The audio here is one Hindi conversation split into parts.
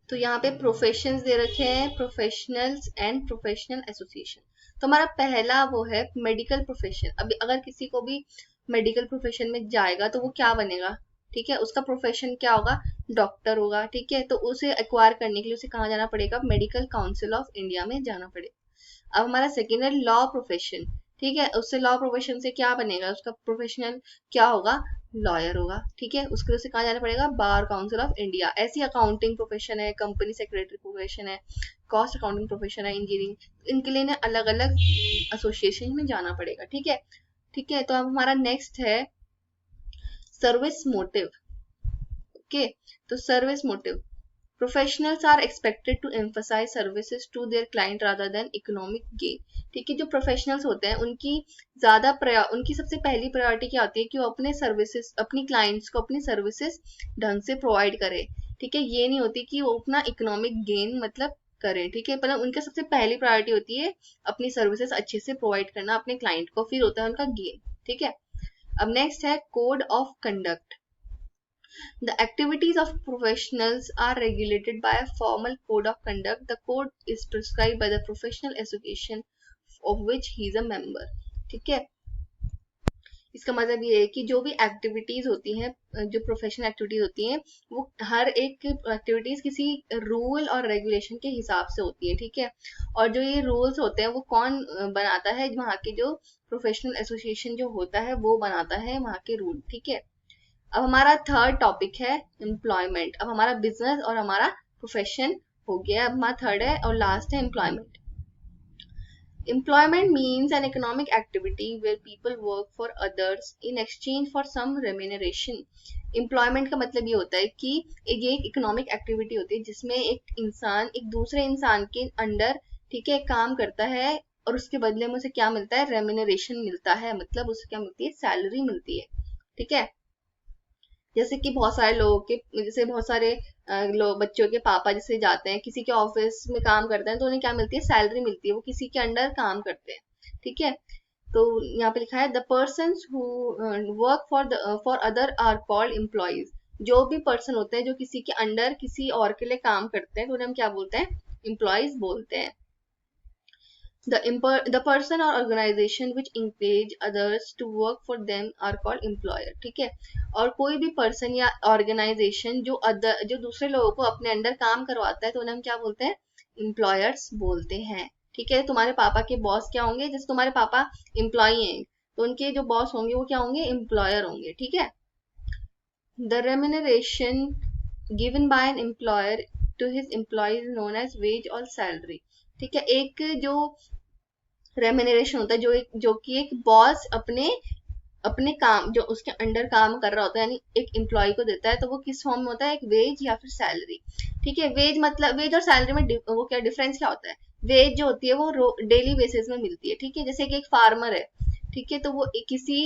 तो यहाँ पे प्रोफेशंस दे रखे हैं, प्रोफेशनल्स एंड प्रोफेशनल एसोसिएशन। तो हमारा पहला वो है मेडिकल प्रोफेशन। अभी अगर किसी को भी मेडिकल प्रोफेशन में जाएगा तो वो क्या बनेगा, ठीक है, उसका प्रोफेशन क्या होगा, डॉक्टर होगा, ठीक है। तो उसे एक्वायर करने के लिए उसे कहाँ जाना पड़ेगा, मेडिकल काउंसिल ऑफ इंडिया में जाना पड़ेगा। अब हमारा सेकेंड है लॉ प्रोफेशन, ठीक है, उससे लॉ प्रोफेशन से क्या बनेगा, उसका प्रोफेशनल क्या होगा, लॉयर होगा, ठीक है। उसके लिए उसे कहाँ जाना पड़ेगा, बार काउंसिल ऑफ इंडिया। ऐसी अकाउंटिंग प्रोफेशन है, कंपनी सेक्रेटरी प्रोफेशन है, कॉस्ट अकाउंटिंग प्रोफेशन है, इंजीनियरिंग, इनके लिए ना अलग अलग एसोसिएशन में जाना पड़ेगा, ठीक है। ठीक है, तो अब हमारा नेक्स्ट है सर्विस मोटिव। ओके, तो service motive, professionals are expected to emphasise services to their client rather than economic gain. ठीक है, जो प्रोफेशनल्स होते हैं उनकी सबसे पहली प्रायोरिटी क्या होती है कि वो अपने सर्विसेज, अपनी क्लाइंट्स को अपनी सर्विसेज ढंग से प्रोवाइड करे, ठीक है। ये नहीं होती कि वो अपना इकोनॉमिक गेन मतलब करें, ठीक है, पर उनका सबसे पहली प्रायोरिटी होती है अपनी सर्विसेज अच्छे से प्रोवाइड करना अपने क्लाइंट को, फिर होता है उनका गेन, ठीक है। अब नेक्स्ट है code of conduct. The activities of professionals are regulated by a formal code of conduct. The code is prescribed by the professional association of which he is a member. ठीक है, इसका मतलब ये है कि जो भी एक्टिविटीज होती हैं, जो प्रोफेशनल एक्टिविटीज होती हैं, वो हर एक एक्टिविटीज किसी रूल और रेगुलेशन के हिसाब से होती है, ठीक है। और जो ये रूल्स होते हैं वो कौन बनाता है, वहाँ के जो प्रोफेशनल एसोसिएशन जो होता है वो बनाता है वहाँ के रूल, ठीक है। अब हमारा थर्ड टॉपिक है एम्प्लॉयमेंट। अब हमारा बिजनेस और हमारा प्रोफेशन हो गया, अब हमारा थर्ड है और लास्ट है employment. Employment means an economic activity where people work for others in exchange for some remuneration. Employment का मतलब ये होता है कि ये एक इकोनॉमिक एक्टिविटी होती है जिसमें एक इंसान एक दूसरे इंसान के अंडर, ठीक है, काम करता है और उसके बदले में उसे क्या मिलता है, रेम्यूनरेशन मिलता है, मतलब उसे क्या मिलती है, सैलरी मिलती है, ठीक है। जैसे कि बहुत सारे लोगों के, जैसे बहुत सारे लोग बच्चों के पापा जैसे जाते हैं किसी के ऑफिस में काम करते हैं तो उन्हें क्या मिलती है, सैलरी मिलती है, वो किसी के अंडर काम करते हैं, ठीक है। तो यहाँ पे लिखा है the person who work for other are called employees. जो भी पर्सन होते हैं जो किसी के अंडर किसी और के लिए काम करते हैं तो उन्हें हम क्या बोलते हैं, एम्प्लॉइज बोलते हैं। The person or organization which engage others to work for them are called employer, ठीक है। और कोई भी पर्सन या ऑर्गेनाइजेशन जो दूसरे लोगों को अपने अंडर काम करवाता है तो उन्हें हम क्या बोलते हैं, एम्प्लॉयर्स बोलते हैं, ठीक है। तुम्हारे पापा के बॉस क्या होंगे, जैसे तुम्हारे पापा एम्प्लॉय हैं तो उनके जो बॉस होंगे वो क्या होंगे, एम्प्लॉयर होंगे, ठीक है। The remuneration given by an employer to his employees is known as wage or salary, ठीक है। एक जो रेम्यूनरेशन होता है जो कि एक बॉस अपने अपने काम जो उसके अंडर काम कर रहा होता है यानी एक एम्प्लॉय को देता है तो वो किस फॉर्म में होता है, एक वेज या फिर सैलरी, ठीक है। वेज मतलब वेज और सैलरी में वो क्या डिफरेंस क्या होता है, वेज जो होती है वो डेली बेसिस में मिलती है, ठीक है। जैसे कि एक फार्मर है, ठीक है, तो वो किसी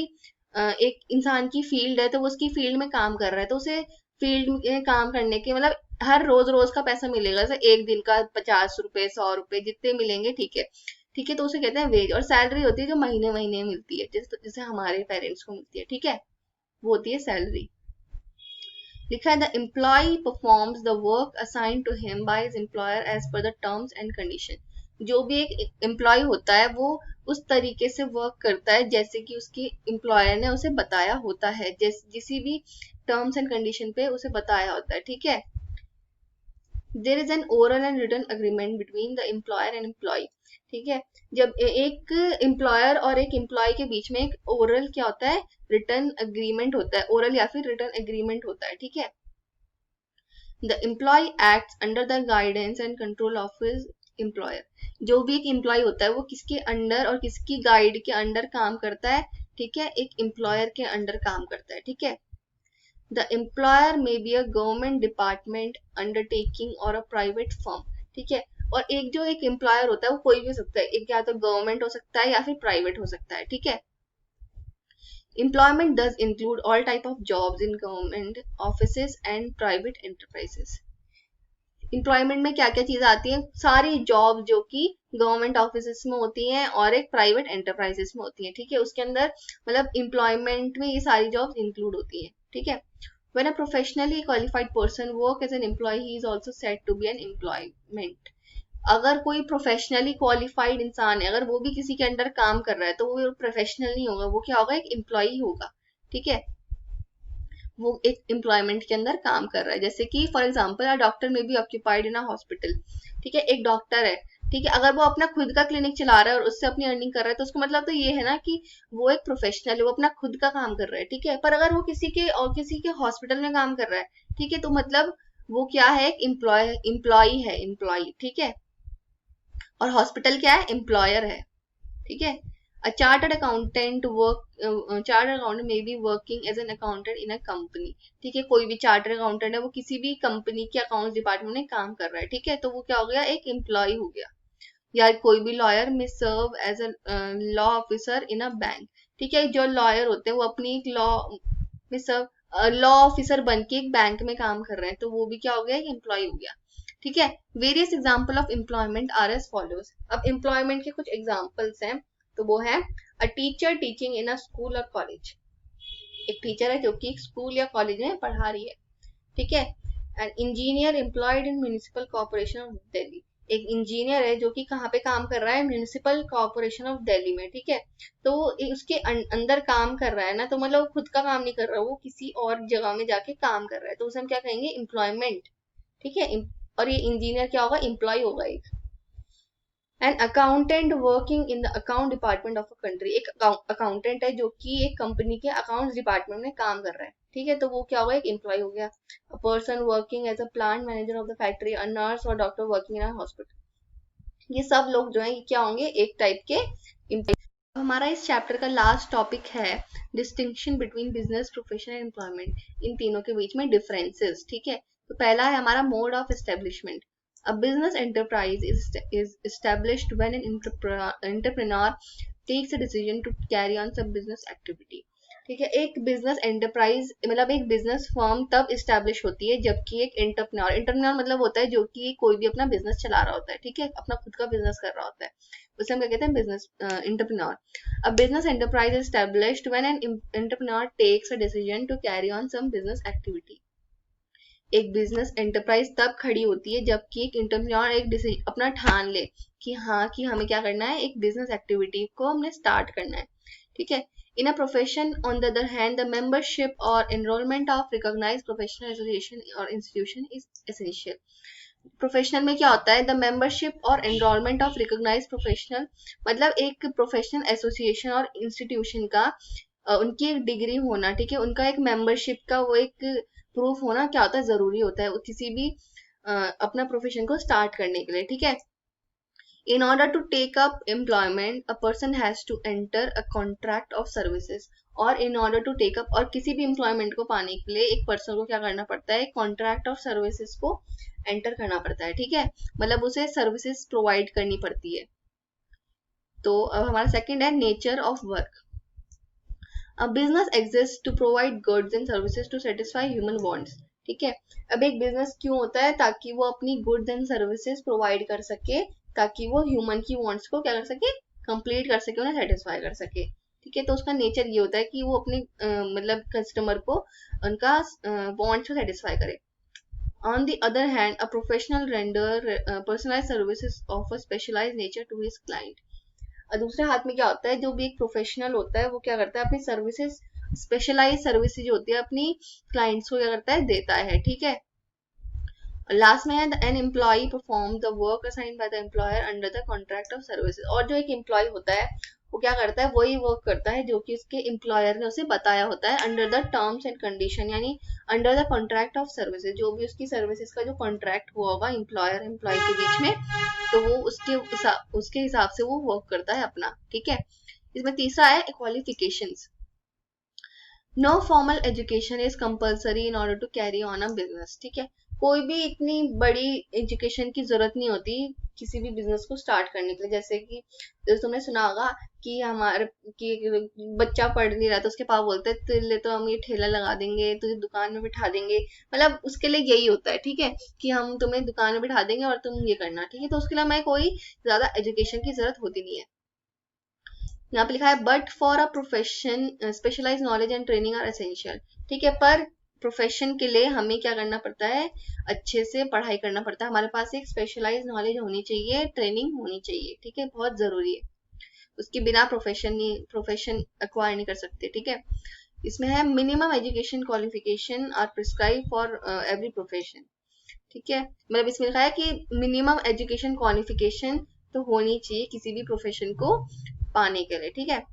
एक इंसान की फील्ड है तो वो उसकी फील्ड में काम कर रहा है तो उसे फील्ड में काम करने के मतलब हर रोज रोज का पैसा मिलेगा, जैसे एक दिन का 50 रुपए 100 रुपए जितने मिलेंगे, ठीक है, ठीक है। तो उसे कहते हैं वेज। और सैलरी होती है जो महीने महीने मिलती है, जैसे हमारे पेरेंट्स को मिलती है, ठीक है, वो होती है सैलरी। लिखा है the employee performs the work assigned to him by his employer as per the terms and condition. जो भी एक एम्प्लॉय होता है वो उस तरीके से वर्क करता है जैसे कि उसकी एम्प्लॉयर ने उसे बताया होता है, जिसी भी टर्म्स एंड कंडीशन पे उसे बताया होता है, ठीक है। There is an oral and written agreement between the employer and employee, ठीक है। जब एक एम्प्लॉयर और एक एम्प्लॉय के बीच में एक ओरल क्या होता है, रिटन अग्रीमेंट होता है, ओरल या फिर रिटन एग्रीमेंट होता है, ठीक है। The employee acts under the guidance and control of his employer. जो भी एक एम्प्लॉय होता है वो किसके अंडर और किसकी गाइड के अंडर काम करता है, ठीक है, एक एम्प्लॉयर के अंडर काम करता है, ठीक है। The employer may be a government department, undertaking or a private firm, ठीक है। और एक एम्प्लॉयर होता है वो कोई भी हो सकता है, एक या तो गवर्नमेंट हो सकता है या फिर प्राइवेट हो सकता है, ठीक है। Employment does include all type of jobs in government offices and private enterprises. Employment में क्या क्या चीजें आती हैं, सारी जॉब जो कि गवर्नमेंट ऑफिस में होती हैं और एक प्राइवेट एंटरप्राइजेस में होती हैं, ठीक है। उसके अंदर मतलब एम्प्लॉयमेंट में ये सारी जॉब्स इंक्लूड होती हैं, ठीक है। When a professionally qualified person work as an employee, he is also said to be an employment. अगर कोई प्रोफेशनली क्वालिफाइड इंसान है, अगर वो भी किसी के अंडर काम कर रहा है, तो वो प्रोफेशनल नहीं होगा, वो क्या होगा, एक एम्प्लॉय होगा। ठीक है, वो एक एम्प्लॉयमेंट के अंदर काम कर रहा है। जैसे कि फॉर एग्जांपल अ डॉक्टर में B occupied in a hospital. ठीक है, एक डॉक्टर है, ठीक है, अगर वो अपना खुद का क्लिनिक चला रहा है और उससे अपनी अर्निंग कर रहा है, तो उसका मतलब तो ये है ना कि वो एक प्रोफेशनल है, वो अपना खुद का काम कर रहा है। ठीक है, पर अगर वो किसी के हॉस्पिटल में काम कर रहा है, ठीक है, तो मतलब वो क्या है, एक एम्प्लॉय है, एम्प्लॉय। ठीक है, और हॉस्पिटल क्या है, एम्प्लॉयर है। ठीक है, a chartered accountant chartered accountant may be working as an accountant in a company. ठीक है, कोई भी चार्टर्ड अकाउंटेंट है, वो किसी भी कंपनी के अकाउंट्स डिपार्टमेंट में काम कर रहा है। ठीक है, तो वो क्या हो गया, एक एम्प्लॉय हो गया। या कोई भी lawyer may serve as a law officer in a bank. ठीक है, जो लॉयर होते हैं वो अपनी एक लॉ में सर्व लॉ ऑफिसर बन के एक बैंक में काम कर रहे हैं, तो वो भी क्या हो गया, एम्प्लॉय हो गया। ठीक है, various example of employment are as follows. अब एम्प्लॉयमेंट के कुछ एग्जाम्पल्स हैं, तो वो है a teacher teaching in a school और कॉलेज। एक टीचर है जो कि एक स्कूल या कॉलेज में पढ़ा रही है। ठीक है, and engineer employed in municipal corporation of Delhi. एक इंजीनियर है जो कि कहाँ पे काम कर रहा है, म्यूनिसिपल कॉर्पोरेशन ऑफ दिल्ली में। ठीक है, तो वो उसके अंदर काम कर रहा है ना, तो मतलब वो खुद का काम नहीं कर रहा, वो किसी और जगह में जाके काम कर रहा है, तो उसे हम क्या कहेंगे, एम्प्लॉयमेंट। ठीक है, और ये इंजीनियर क्या होगा, एम्प्लॉय होगा एक। An accountant working in the account department of a country. एक अकाउंटेंट है जो कि एक कंपनी के अकाउंट्स डिपार्टमेंट में काम कर रहा है। ठीक है, तो वो क्या होगा, एक एम्प्लॉय हो गया। A person working as a plant manager of the factory, a nurse और doctor working in a hospital. ये सब लोग जो है क्या होंगे, एक टाइप के एम्प्लॉय। हमारा इस चैप्टर का लास्ट टॉपिक है distinction between business, profession and employment. इन तीनों के बीच में डिफरेंसेस। ठीक है, तो पहला है हमारा mode of establishment. A business enterprise is established when an entrepreneur takes a decision to carry on some business activity. ठीक है, एक बिजनेस एंटरप्राइज मतलब एक बिजनेस फर्म तब इस्टेब्लिश होती है जबकि एक एंटरप्रेन्योर मतलब होता है जो कि कोई भी अपना बिजनेस चला रहा होता है। ठीक है, अपना खुद का बिजनेस कर रहा होता है, उसे हम क्या कहते हैं, business entrepreneur. A business enterprise is established when an entrepreneur takes a decision to carry on some business activity. एक बिजनेस एंटरप्राइज तब खड़ी होती है जबकि एक एंटरप्रेन्योर एक डिसीजन अपना ठान ले कि हाँ, कि हमें क्या करना है, एक बिजनेस एक्टिविटी को हमने स्टार्ट करना है। ठीक है, in a profession on the other hand the membership और enrolment of recognised professional association और इंस्टीट्यूशन इज एसेंशियल। प्रोफेशनल में क्या होता है, द मेंबरशिप और एनरोलमेंट ऑफ रिकॉग्नाइज्ड प्रोफेशनल, मतलब एक प्रोफेशनल एसोसिएशन और इंस्टीट्यूशन का उनकी एक डिग्री होना। ठीक है, उनका एक मेंबरशिप का वो एक प्रूफ होना क्या होता है, जरूरी होता है किसी भी अपना प्रोफेशन को स्टार्ट करने के लिए। ठीक है, in order to take up employment a person has to enter a contract of services। और in order to take up, और किसी भी एम्प्लॉयमेंट को पाने के लिए एक पर्सन को क्या करना पड़ता है, कॉन्ट्रैक्ट ऑफ सर्विसेज को एंटर करना पड़ता है। ठीक है, मतलब उसे सर्विसेज प्रोवाइड करनी पड़ती है। तो अब हमारा सेकंड है nature of work. A business exists to provide goods and services to satisfy human wants। ठीक है, अब एक बिजनेस क्यों होता है, ताकि वो अपनी गुड्स एंड सर्विसेज प्रोवाइड कर सके, ताकि वो ह्यूमन की वांट्स को क्या कर सके, कंप्लीट कर सके, उन्हें सेटिस्फाई कर सके। ठीक है, तो उसका नेचर ये होता है कि वो अपने मतलब कस्टमर को उनका वांट्स को सेटिस्फाई करे। On the other hand, a professional render personalized services of a specialized nature to his client। और दूसरे हाथ में क्या होता है, जो भी एक प्रोफेशनल होता है वो क्या करता है, अपनी सर्विसेज, स्पेशलाइज सर्विसेज होती है, अपनी क्लाइंट्स को क्या करता है, देता है। ठीक है, लास्ट में है an employee perform the work assigned by the employer under the contract of services. और जो एक एम्प्लॉय होता है वो क्या करता है, वही वर्क करता है जो कि उसके एम्प्लॉयर ने उसे बताया होता है, under the terms and condition, यानी under the contract of services. जो भी उसकी सर्विसेज का जो कॉन्ट्रैक्ट हुआ होगा एम्प्लॉयर एम्प्लॉय के बीच में, तो वो उसके हिसाब से वो वर्क करता है अपना। ठीक है, इसमें तीसरा है qualifications. No formal education is compulsory in order to carry on a business. ठीक है, कोई भी इतनी बड़ी एजुकेशन की जरूरत नहीं होती किसी भी बिजनेस को स्टार्ट करने के लिए। जैसे तुमने सुना होगा कि हमारे कि बच्चा पढ़ नहीं रहा तो उसके पापा बोलते हैं तेरे लिए तो हम ये ठेला लगा देंगे, तुझे दुकान में बिठा देंगे, मतलब उसके लिए यही होता है। ठीक है, कि हम तुम्हें दुकान में बिठा देंगे और तुम ये करना। ठीक है, तो उसके लिए हमें कोई ज्यादा एजुकेशन की जरूरत होती नहीं है। यहाँ पे लिखा है but for a profession specialise knowledge and training are essential. ठीक है, पर प्रोफेशन के लिए हमें क्या करना पड़ता है, अच्छे से पढ़ाई करना पड़ता है, हमारे पास एक स्पेशलाइज नॉलेज होनी चाहिए, ट्रेनिंग होनी चाहिए, ठीक है, बहुत जरूरी है, उसके बिना प्रोफेशन एक्वायर नहीं कर सकते, ठीक है। इसमें है minimum education qualification are prescribe for every profession, ठीक है, मतलब इसमें लिखा है कि मिनिमम एजुकेशन क्वालिफिकेशन तो होनी चाहिए किसी भी प्रोफेशन को पाने के लिए, ठीक है।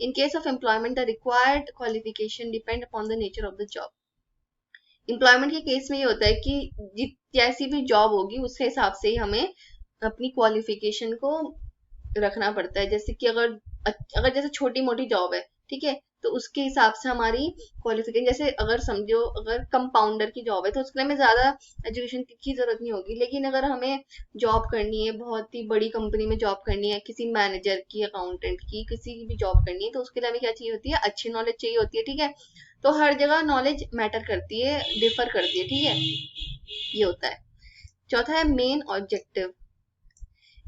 इन case of employment the required qualification depend upon the nature of the job. Employment के केस में ये होता है कि जैसी भी जॉब होगी उसके हिसाब से ही हमें अपनी क्वालिफिकेशन को रखना पड़ता है। जैसे कि अगर जैसे छोटी मोटी जॉब है, ठीक है, तो उसके हिसाब से हमारी क्वालिफिकेशन, जैसे अगर समझो अगर कंपाउंडर की जॉब है तो उसके लिए हमें ज्यादा एजुकेशन की जरूरत नहीं होगी, लेकिन अगर हमें जॉब करनी है, बहुत ही बड़ी कंपनी में जॉब करनी है, किसी मैनेजर की, अकाउंटेंट की, किसी की भी जॉब करनी है, तो उसके लिए हमें क्या चाहिए होती है, अच्छी नॉलेज चाहिए होती है, ठीक है। तो हर जगह नॉलेज मैटर करती है, डिफर करती है, ठीक है, ये होता है। चौथा है main objective.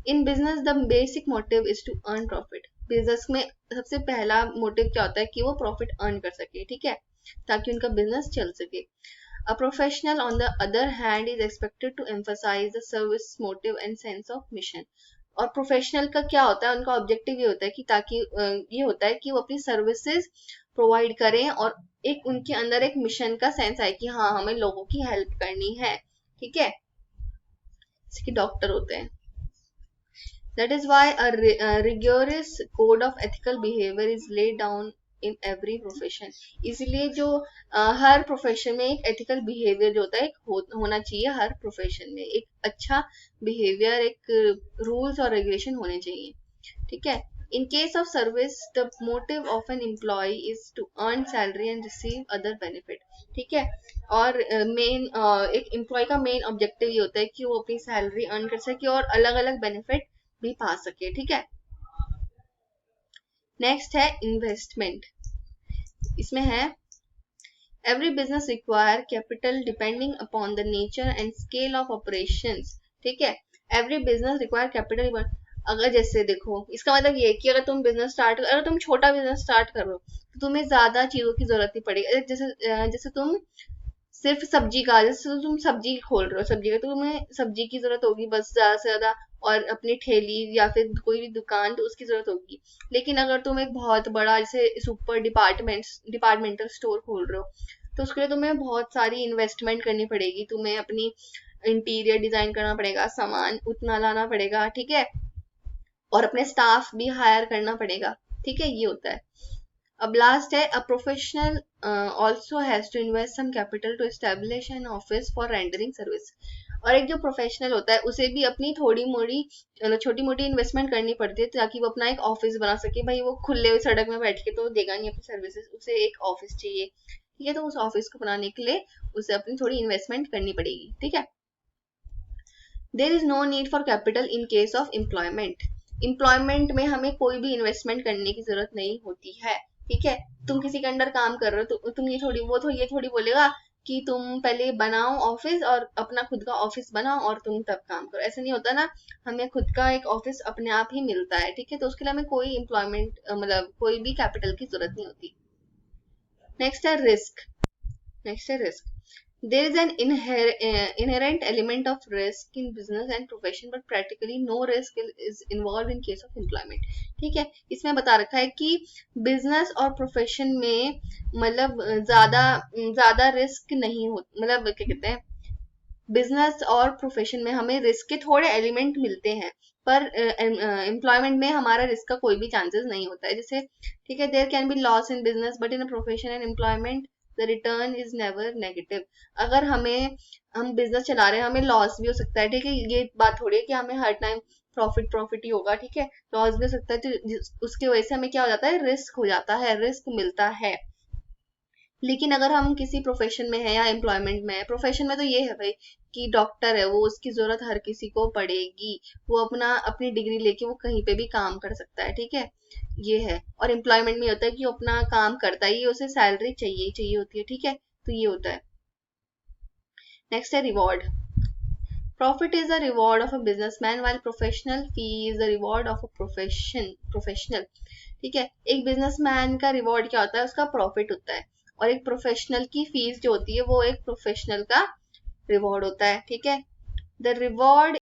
In business the basic motive is to earn profit. Business में सबसे पहला मोटिव क्या होता है कि वो प्रॉफिट अर्न कर सके, ठीक है, ताकि उनका बिजनेस चल सके। A professional, on the other hand, is expected to emphasize the service motive and sense of mission. और प्रोफेशनल का क्या होता है, उनका ऑब्जेक्टिव ये होता है कि ताकि ये होता है कि वो अपनी सर्विसेज प्रोवाइड करें और एक उनके अंदर एक मिशन का सेंस आए कि हाँ हमें लोगों की हेल्प करनी है, ठीक है, जैसे कि डॉक्टर होते हैं। That is why a rigorous code of ethical behavior is laid down in every profession. इसलिए जो हर प्रोफेशन में एक एथिकल बिहेवियर जो होता है होना चाहिए, हर प्रोफेशन में एक अच्छा बिहेवियर, एक रूल्स और रेगुलेशन होने चाहिए, ठीक है। In case of service, the motive of an employee is to earn salary and receive other benefit, ठीक है। और एक एम्प्लॉय का मेन ऑब्जेक्टिव ये होता है कि वो अपनी सैलरी अर्न कर सके और अलग अलग बेनिफिट भी पा सके, ठीक है। नेक्स्ट है इन्वेस्टमेंट। इसमें है every business require capital depending upon the nature and scale of operations, ठीक है। एवरी बिजनेस रिक्वायर कैपिटल, अगर जैसे देखो इसका मतलब ये है कि अगर तुम छोटा बिजनेस स्टार्ट करो तो तुम्हें ज्यादा चीजों की जरूरत नहीं पड़ेगी। जैसे तुम सिर्फ सब्जी का, जैसे तुम सब्जी खोल रहे हो, सब्जी का तो तुम्हें सब्जी की जरूरत होगी बस ज्यादा से ज्यादा, और अपनी ठेली या फिर कोई भी दुकान तो उसकी जरूरत होगी। लेकिन अगर तुम एक बहुत बड़ा जैसे सुपर डिपार्टमेंटल स्टोर खोल रहे हो तो उसके लिए तुम्हें बहुत सारी इन्वेस्टमेंट करनी पड़ेगी, तुम्हें अपनी इंटीरियर डिजाइन करना पड़ेगा, सामान उतना लाना पड़ेगा, ठीक है, और अपने स्टाफ भी हायर करना पड़ेगा, ठीक है, ये होता है। अब लास्ट है, a professional also has to invest some capital to establish an office for rendering service. और एक जो प्रोफेशनल होता है उसे भी अपनी छोटी मोटी इन्वेस्टमेंट करनी पड़ती है ताकि वो अपना एक ऑफिस बना सके। भाई वो खुले हुए सड़क में बैठ के तो देगा नहीं अपनी सर्विसेज, उसे एक ऑफिस चाहिए, ठीक है, तो उस ऑफिस को बनाने के लिए उसे अपनी थोड़ी इन्वेस्टमेंट करनी पड़ेगी, ठीक है। There is no need for capital in case of employment. Employment में हमें कोई भी इन्वेस्टमेंट करने की जरूरत नहीं होती है, ठीक है। तुम किसी के अंडर काम कर रहे हो तो तुम ये थोड़ी बोलेगा कि तुम पहले बनाओ ऑफिस और अपना खुद का ऑफिस बनाओ और तुम तब काम करो, ऐसा नहीं होता ना। हमें खुद का एक ऑफिस अपने आप ही मिलता है, ठीक है, तो उसके लिए हमें कोई एम्प्लॉयमेंट मतलब कोई भी कैपिटल की जरूरत नहीं होती। नेक्स्ट है risk. There is an inherent element of risk in business and profession, but practically no risk is involved in case of employment, ठीक है। इसमें बता रखा है कि बिजनेस और प्रोफेशन में मतलब ज्यादा रिस्क नहीं हो, मतलब क्या कहते हैं, बिजनेस और प्रोफेशन में हमें रिस्क के थोड़े एलिमेंट मिलते हैं, पर एम्प्लॉयमेंट में हमारा रिस्क का कोई भी चांसेस नहीं होता है। जैसे ठीक है, there can be loss in business but in profession and employment the return is never negative. अगर हम बिजनेस चला रहे हैं, हमें लॉस भी हो सकता है, ठीक है, ये बात थोड़ी है कि हमें हर टाइम प्रॉफिट ही होगा, ठीक है, लॉस भी हो सकता है, तो उसकी वजह से हमें क्या हो जाता है, रिस्क हो जाता है, रिस्क मिलता है। लेकिन अगर हम किसी प्रोफेशन में है या एम्प्लॉयमेंट में है, प्रोफेशन में तो ये है भाई कि डॉक्टर है वो, उसकी जरूरत हर किसी को पड़ेगी, वो अपनी डिग्री लेके वो कहीं पे भी काम कर सकता है, ठीक है, ये है। और एम्प्लॉयमेंट में होता है कि वो अपना काम करता है, ये उसे सैलरी चाहिए होती है, ठीक है, तो ये होता है। नेक्स्ट है reward. Profit is the reward of a businessman while professional fee is the reward of a professional, ठीक है। एक बिजनेसमैन का रिवॉर्ड क्या होता है, उसका प्रॉफिट होता है, और एक प्रोफेशनल की फीस जो होती है वो एक प्रोफेशनल का रिवॉर्ड होता है, ठीक है। The reward